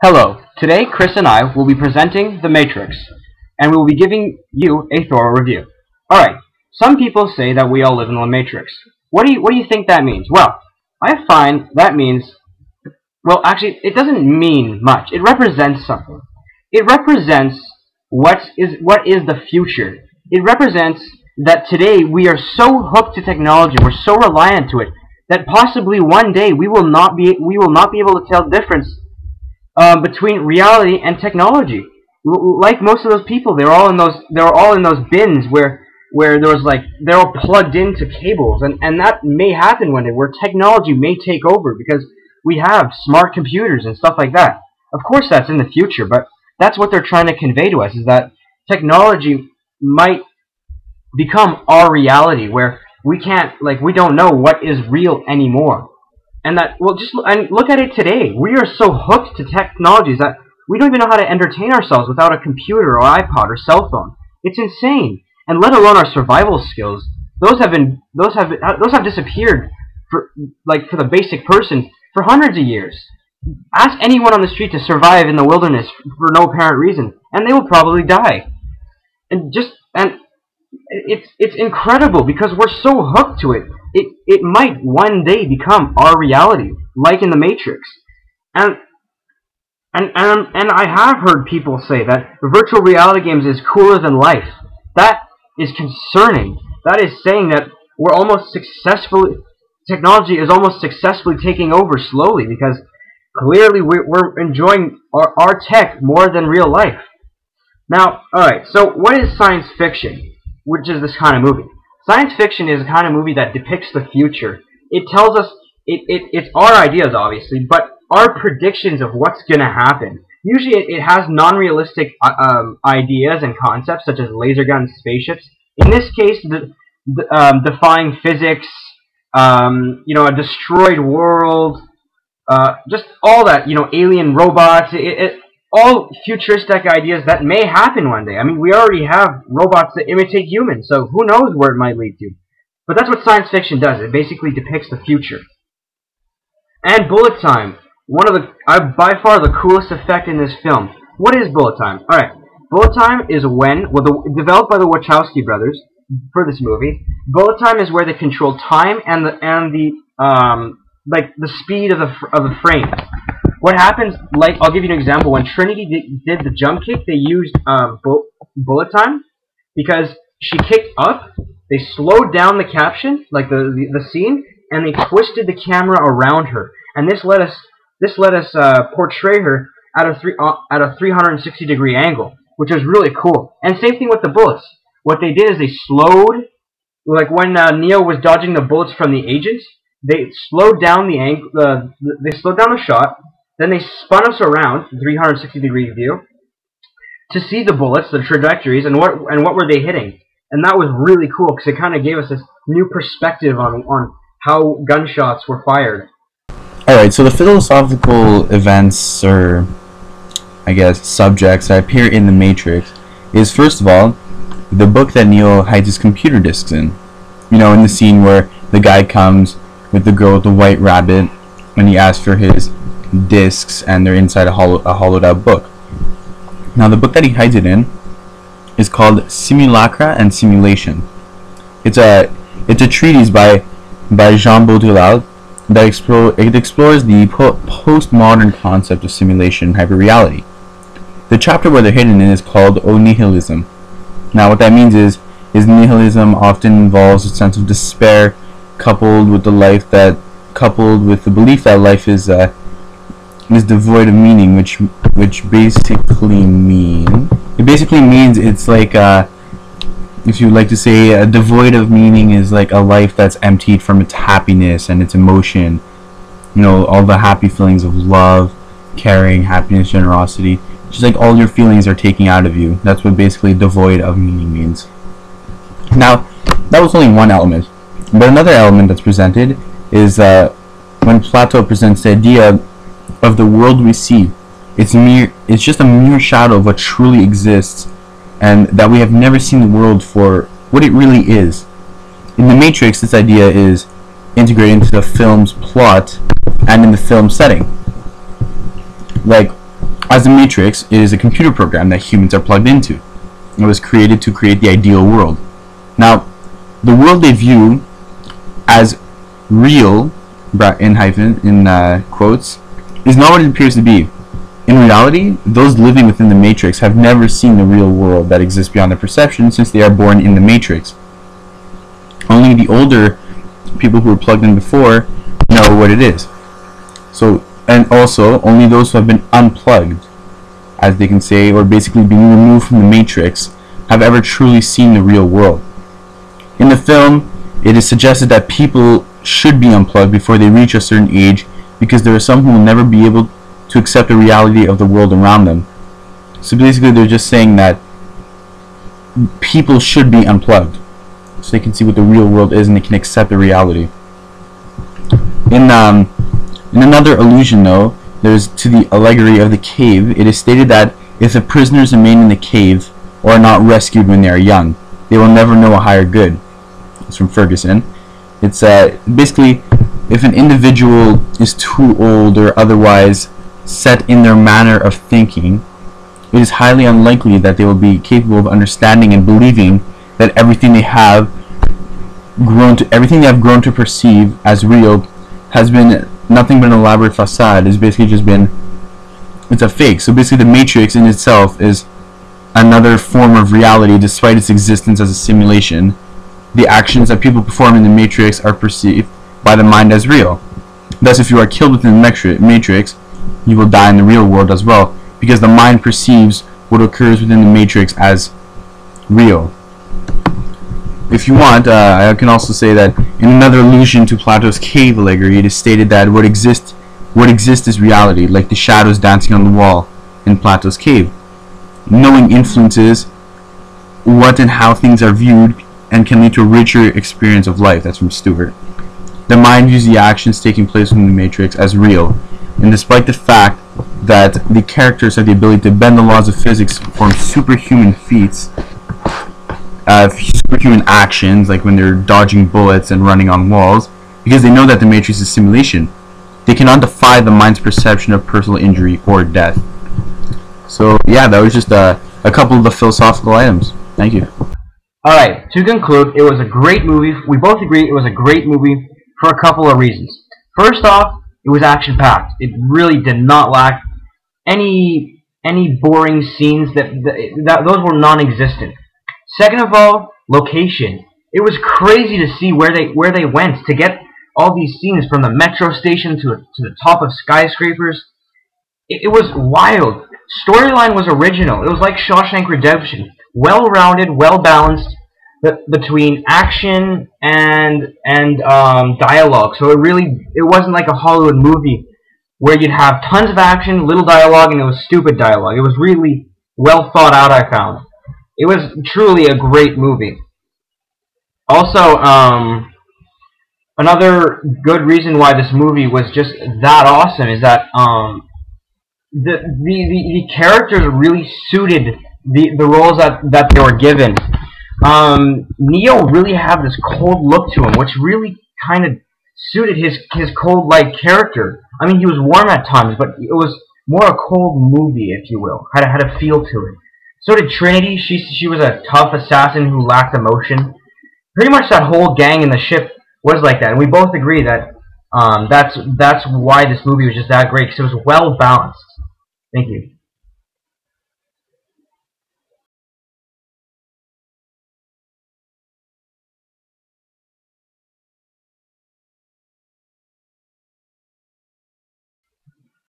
Hello, today Chris and I will be presenting The Matrix, and we will be giving you a thorough review. Alright, some people say that we all live in the Matrix. What do you think that means? Well, I find that means, well, actually, it doesn't mean much. It represents something. It represents what is the future. It represents that today we are so hooked to technology, we're so reliant to it, that possibly one day we will not be able to tell the difference between reality and technology. Like most of those people, they were all in those bins where there was they're all plugged into cables, and that may happen one day where technology may take over because we have smart computers and stuff like that. Of course, that's in the future, but that's what they're trying to convey to us, is that technology might become our reality, where we don't know what is real anymore. And that, well, look at it today. We are so hooked to technologies that we don't even know how to entertain ourselves without a computer or iPod or cell phone. It's insane. And let alone our survival skills. Those have disappeared for the basic person for hundreds of years. Ask anyone on the street to survive in the wilderness for no apparent reason, and they will probably die. And it's incredible because we're so hooked to it. It might one day become our reality, like in the Matrix. And I have heard people say that virtual reality games is cooler than life. That is concerning. That is saying that technology is almost successfully taking over slowly, because clearly we're enjoying our tech more than real life. Now, alright, so what is science fiction? Which is this kind of movie. Science fiction is a kind of movie that depicts the future. It tells us, it's our ideas, obviously, but our predictions of what's going to happen. Usually it has non-realistic ideas and concepts, such as laser guns, spaceships. In this case, defying physics, a destroyed world, just all that, alien robots, all futuristic ideas that may happen one day. I mean, we already have robots that imitate humans, so who knows where it might lead to. But that's what science fiction does. It basically depicts the future. And bullet time. One of by far the coolest effect in this film. What is bullet time? Alright, bullet time is developed by the Wachowski brothers for this movie. Bullet time is where they control time and the speed of the frame. What happens, I'll give you an example. When Trinity did the jump kick, they used bullet time, because she kicked up, they slowed down the caption, the scene, and they twisted the camera around her. And this let us portray her at a 360-degree angle, which was really cool. And same thing with the bullets. What they did is they slowed, when Neo was dodging the bullets from the agents, they slowed down the angle, they slowed down the shot. Then they spun us around, 360-degree view, to see the bullets, the trajectories, and what were they hitting. And that was really cool, because it kind of gave us this new perspective on how gunshots were fired. Alright, so the philosophical events, or I guess subjects that appear in The Matrix is, first of all, the book that Neo hides his computer disks in. In the scene where the guy comes with the girl with the white rabbit, and he asks for his discs, and they're inside a hollowed out book. Now, the book that he hides it in is called Simulacra and Simulation. It's a treatise by Jean Baudrillard that explores the postmodern concept of simulation and hyperreality. The chapter where they're hidden in is called O Nihilism. Now, what that means is nihilism often involves a sense of despair coupled with the belief that life is devoid of meaning, which basically means it's like, if you like to say, devoid of meaning is like a life that's emptied from its happiness and its emotion. All the happy feelings of love, caring, happiness, generosity. Just like all your feelings are taken out of you. That's what basically devoid of meaning means. Now, that was only one element. But another element that's presented is when Plato presents the idea of the world we see. It's just a mere shadow of what truly exists, and that we have never seen the world for what it really is. In The Matrix, this idea is integrated into the film's plot and in the film setting. As the Matrix, it is a computer program that humans are plugged into. It was created to create the ideal world. Now, the world they view as real, in quotes, is not what it appears to be. In reality, those living within the Matrix have never seen the real world that exists beyond their perception since they are born in the Matrix. Only the older people who were plugged in before know what it is. So, and also, only those who have been unplugged, as they can say, or basically being removed from the Matrix, have ever truly seen the real world. In the film, it is suggested that people should be unplugged before they reach a certain age, because there are some who will never be able to accept the reality of the world around them. So basically they're just saying that people should be unplugged so they can see what the real world is and they can accept the reality. In another allusion though, there's to the allegory of the cave. It is stated that if the prisoners remain in the cave or are not rescued when they are young, they will never know a higher good. It's from Ferguson. It's basically, if an individual is too old or otherwise set in their manner of thinking, it is highly unlikely that they will be capable of understanding and believing that everything they have grown to perceive as real has been nothing but an elaborate facade. It's basically just been, it's a fake. So basically the Matrix in itself is another form of reality despite its existence as a simulation. The actions that people perform in the Matrix are perceived by the mind as real. Thus, if you are killed within the Matrix, you will die in the real world as well, because the mind perceives what occurs within the Matrix as real. If you want, I can also say that in another allusion to Plato's cave allegory, it is stated that what exists is reality, like the shadows dancing on the wall in Plato's cave. Knowing influences what and how things are viewed and can lead to a richer experience of life. That's from Stewart. The mind views the actions taking place within the Matrix as real, and despite the fact that the characters have the ability to bend the laws of physics, perform superhuman feats, superhuman actions, like when they're dodging bullets and running on walls, because they know that the Matrix is simulation, they cannot defy the mind's perception of personal injury or death. So yeah, that was just a couple of the philosophical items. Thank you. Alright, to conclude, it was a great movie. We both agree it was a great movie for a couple of reasons. First off, it was action-packed. It really did not lack any boring scenes. Those were non-existent. Second of all, location. It was crazy to see where they went to get all these scenes, from the metro station to the top of skyscrapers. It was wild. Storyline was original. It was like Shawshank Redemption. Well-rounded, well-balanced between action and dialogue. So it wasn't like a Hollywood movie where you'd have tons of action, little dialogue, and it was stupid dialogue. It was really well thought out, I found. It was truly a great movie. Also, another good reason why this movie was just that awesome is that the characters really suited the roles that they were given. Neo really had this cold look to him, which really kind of suited his cold-like character. I mean, he was warm at times, but it was more a cold movie, if you will. Had a feel to it. So did Trinity. She was a tough assassin who lacked emotion. Pretty much that whole gang in the ship was like that, and we both agree that that's why this movie was just that great, because it was well balanced. Thank you.